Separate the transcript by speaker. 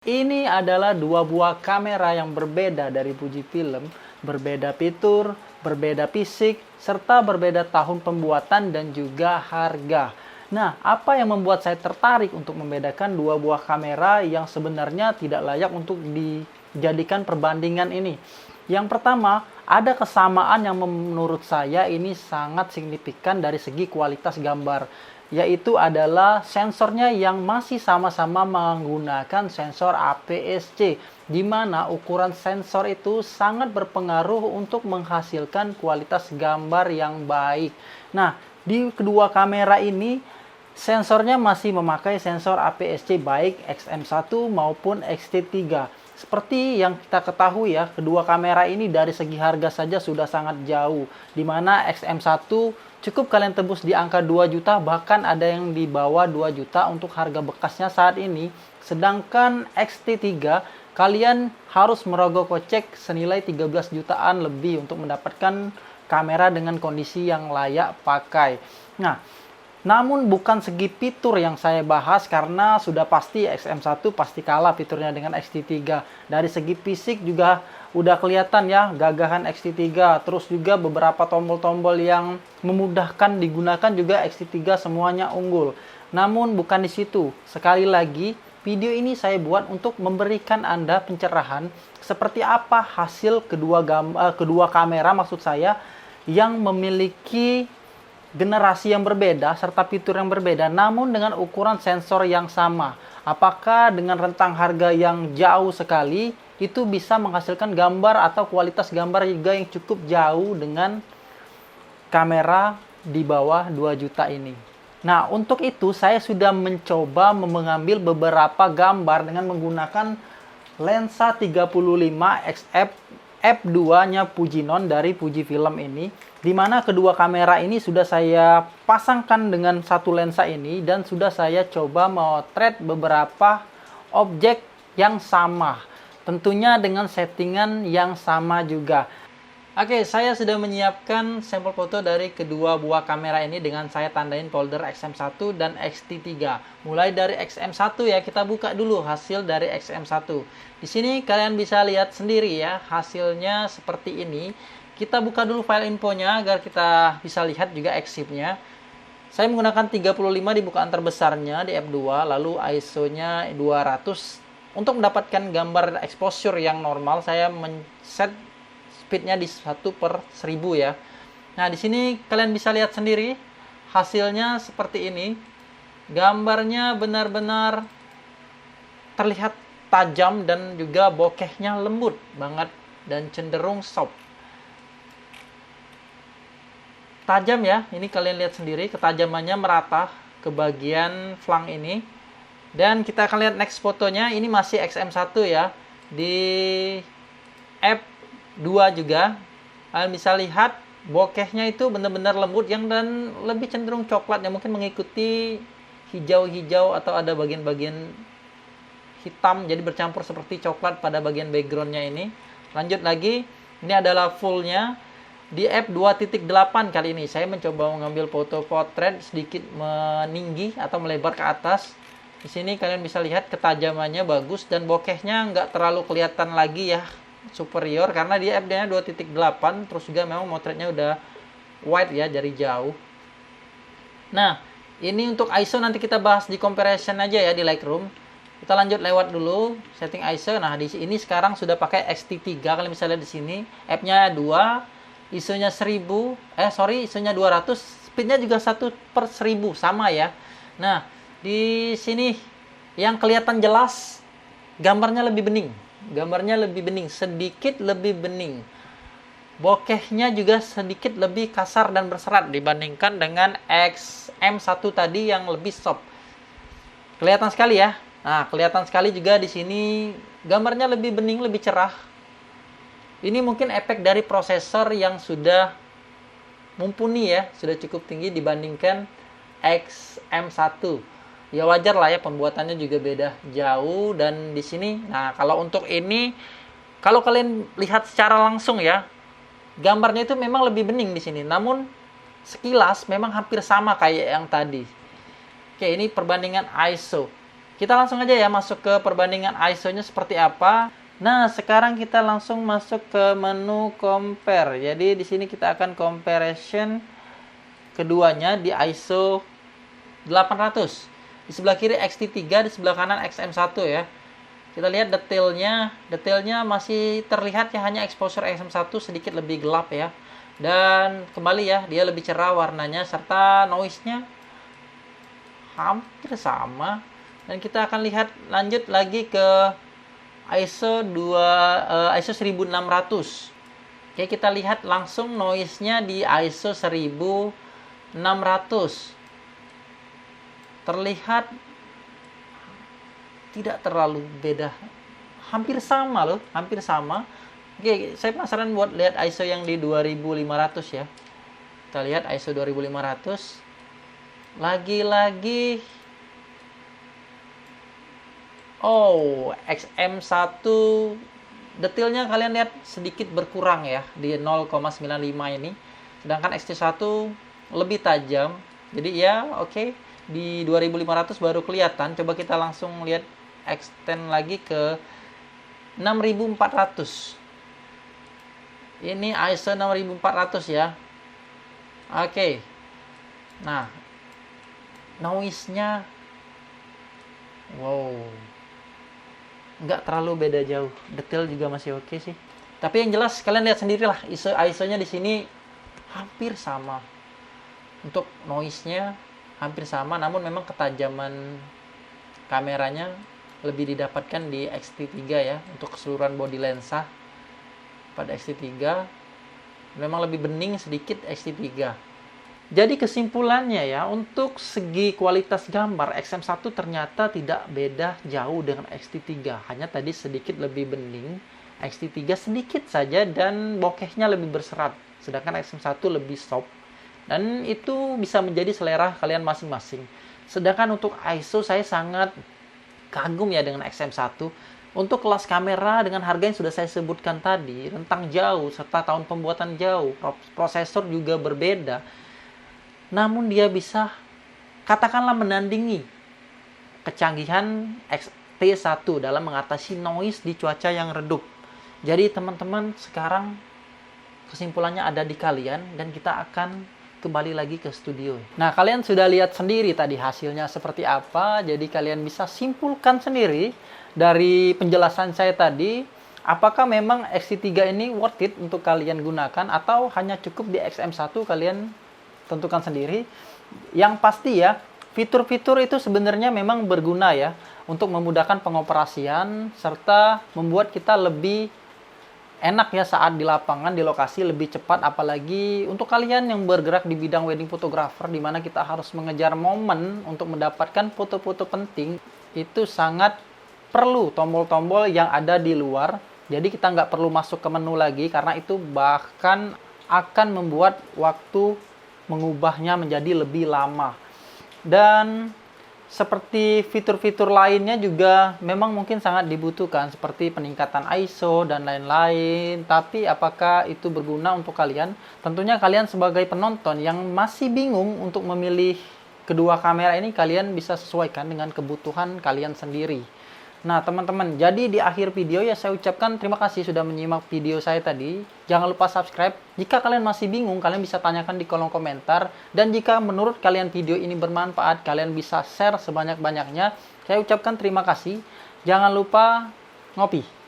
Speaker 1: Ini adalah dua buah kamera yang berbeda dari Fujifilm, berbeda fitur, berbeda fisik, serta berbeda tahun pembuatan dan juga harga. Nah, apa yang membuat saya tertarik untuk membedakan dua buah kamera yang sebenarnya tidak layak untuk dijadikan perbandingan ini? Yang pertama, ada kesamaan yang menurut saya ini sangat signifikan dari segi kualitas gambar, yaitu adalah sensornya yang masih sama-sama menggunakan sensor APS-C, di mana ukuran sensor itu sangat berpengaruh untuk menghasilkan kualitas gambar yang baik. Nah, di kedua kamera ini sensornya masih memakai sensor APS-C baik XM1 maupun XT3. Seperti yang kita ketahui ya, kedua kamera ini dari segi harga saja sudah sangat jauh, di mana XM1 cukup kalian tebus di angka 2 juta, bahkan ada yang di bawah 2 juta untuk harga bekasnya saat ini. Sedangkan XT3 kalian harus merogoh kocek senilai 13 jutaan lebih untuk mendapatkan kamera dengan kondisi yang layak pakai. Nah, namun bukan segi fitur yang saya bahas, karena sudah pasti XM1 pasti kalah fiturnya dengan XT3. Dari segi fisik juga udah kelihatan ya gagahan XT3, terus juga beberapa tombol-tombol yang memudahkan digunakan juga XT3 semuanya unggul. Namun bukan di situ. Sekali lagi, video ini saya buat untuk memberikan Anda pencerahan seperti apa hasil kedua kamera maksud saya yang memiliki generasi yang berbeda serta fitur yang berbeda, namun dengan ukuran sensor yang sama. Apakah dengan rentang harga yang jauh sekali itu bisa menghasilkan gambar atau kualitas gambar juga yang cukup jauh dengan kamera di bawah 2 juta ini? Nah, untuk itu saya sudah mencoba mengambil beberapa gambar dengan menggunakan lensa 35 XF f2-nya Fujinon dari Fujifilm ini, di mana kedua kamera ini sudah saya pasangkan dengan satu lensa ini dan sudah saya coba memotret beberapa objek yang sama, tentunya dengan settingan yang sama juga. Oke, saya sudah menyiapkan sampel foto dari kedua buah kamera ini dengan saya tandain folder XM1 dan XT3. Mulai dari XM1 ya, kita buka dulu hasil dari XM1. Di sini kalian bisa lihat sendiri ya, hasilnya seperti ini. Kita buka dulu file infonya agar kita bisa lihat juga exif-nya. Saya menggunakan 35 di bukaan terbesarnya di f2, lalu ISO-nya 200. Untuk mendapatkan gambar exposure yang normal, saya men-set speednya di 1/1000 ya. Nah, di sini kalian bisa lihat sendiri hasilnya seperti ini. Gambarnya benar-benar terlihat tajam dan juga bokehnya lembut banget dan cenderung soft. Tajam ya, ini kalian lihat sendiri ketajamannya merata ke bagian flank ini. Dan kita akan lihat next fotonya, ini masih XM1 ya, di f2 juga. Kalian bisa lihat bokehnya itu benar-benar lembut yang dan lebih cenderung coklat yang mungkin mengikuti hijau-hijau atau ada bagian-bagian hitam jadi bercampur seperti coklat pada bagian backgroundnya ini. Lanjut lagi, ini adalah fullnya di f2.8. Kali ini saya mencoba mengambil foto potret sedikit meninggi atau melebar ke atas. Di sini kalian bisa lihat ketajamannya bagus dan bokehnya nggak terlalu kelihatan lagi ya, superior, karena dia f-nya 2.8, terus juga memang motretnya udah wide ya dari jauh. Nah, ini untuk ISO nanti kita bahas di comparison aja ya di Lightroom. Kita lanjut lewat dulu setting ISO. Nah, di sini sekarang sudah pakai XT3. Kalian bisa lihat di sini f-nya 2, ISO-nya 1000, ISO-nya 200, speed-nya juga 1/1000 sama ya. Nah, di sini yang kelihatan jelas gambarnya lebih bening. Sedikit lebih bening. Bokehnya juga sedikit lebih kasar dan berserat dibandingkan dengan XM1 tadi yang lebih soft. Kelihatan sekali ya. Nah, kelihatan sekali juga di sini gambarnya lebih bening, lebih cerah. Ini mungkin efek dari prosesor yang sudah mumpuni ya, sudah cukup tinggi dibandingkan XM1. Ya wajar lah ya, pembuatannya juga beda jauh. Dan di sini, nah kalau untuk ini, kalau kalian lihat secara langsung ya, gambarnya itu memang lebih bening di sini. Namun sekilas memang hampir sama kayak yang tadi. Oke, ini perbandingan ISO. Kita langsung aja ya masuk ke perbandingan ISO-nya seperti apa. Nah, sekarang kita langsung masuk ke menu compare. Jadi di sini kita akan comparison keduanya di ISO 800. Di sebelah kiri XT3, di sebelah kanan XM1 ya. Kita lihat detailnya masih terlihat ya, hanya exposure XM1 sedikit lebih gelap ya. Dan kembali ya, dia lebih cerah warnanya serta noise-nya hampir sama. Dan kita akan lihat lanjut lagi ke ISO 1600. Oke, kita lihat langsung noise-nya di ISO 1600. Terlihat tidak terlalu beda. Hampir sama loh, hampir sama. Oke, saya penasaran buat lihat ISO yang di 2500 ya. Kita lihat ISO 2500. Lagi-lagi XM1 detailnya kalian lihat sedikit berkurang ya di 0,95 ini. Sedangkan XT1 lebih tajam. Jadi ya oke, di 2500 baru kelihatan. Coba kita langsung lihat extend lagi ke 6400. Ini ISO 6400 ya. Oke. Nah, noise-nya wow, nggak terlalu beda jauh. Detail juga masih oke sih. Tapi yang jelas kalian lihat sendirilah, ISO-nya di sini hampir sama. Untuk noise-nya hampir sama, namun memang ketajaman kameranya lebih didapatkan di XT3 ya, untuk keseluruhan body lensa. Pada XT3 memang lebih bening sedikit XT3. Jadi kesimpulannya ya, untuk segi kualitas gambar XM1 ternyata tidak beda jauh dengan XT3, hanya tadi sedikit lebih bening, XT3 sedikit saja dan bokehnya lebih berserat, sedangkan XM1 lebih soft. Dan itu bisa menjadi selera kalian masing-masing. Sedangkan untuk ISO saya sangat kagum ya dengan XM1. Untuk kelas kamera dengan harga yang sudah saya sebutkan tadi, rentang jauh serta tahun pembuatan jauh, prosesor juga berbeda. Namun dia bisa katakanlah menandingi kecanggihan XT1 dalam mengatasi noise di cuaca yang redup. Jadi teman-teman, sekarang kesimpulannya ada di kalian dan kita akan kembali lagi ke studio. Nah, kalian sudah lihat sendiri tadi hasilnya seperti apa. Jadi kalian bisa simpulkan sendiri dari penjelasan saya tadi, apakah memang XT3 ini worth it untuk kalian gunakan atau hanya cukup di XM1, kalian tentukan sendiri. Yang pasti ya, fitur-fitur itu sebenarnya memang berguna ya untuk memudahkan pengoperasian serta membuat kita lebih enak ya saat di lapangan, di lokasi lebih cepat. Apalagi untuk kalian yang bergerak di bidang wedding photographer, di mana kita harus mengejar momen untuk mendapatkan foto-foto penting, itu sangat perlu tombol-tombol yang ada di luar. Jadi kita nggak perlu masuk ke menu lagi, karena itu bahkan akan membuat waktu mengubahnya menjadi lebih lama. Dan seperti fitur-fitur lainnya juga memang mungkin sangat dibutuhkan, seperti peningkatan ISO dan lain-lain. Tapi apakah itu berguna untuk kalian? Tentunya kalian sebagai penonton yang masih bingung untuk memilih kedua kamera ini, kalian bisa sesuaikan dengan kebutuhan kalian sendiri. Nah teman-teman, jadi di akhir video ya saya ucapkan terima kasih sudah menyimak video saya tadi. Jangan lupa subscribe. Jika kalian masih bingung, kalian bisa tanyakan di kolom komentar. Dan jika menurut kalian video ini bermanfaat, kalian bisa share sebanyak-banyaknya. Saya ucapkan terima kasih. Jangan lupa ngopi.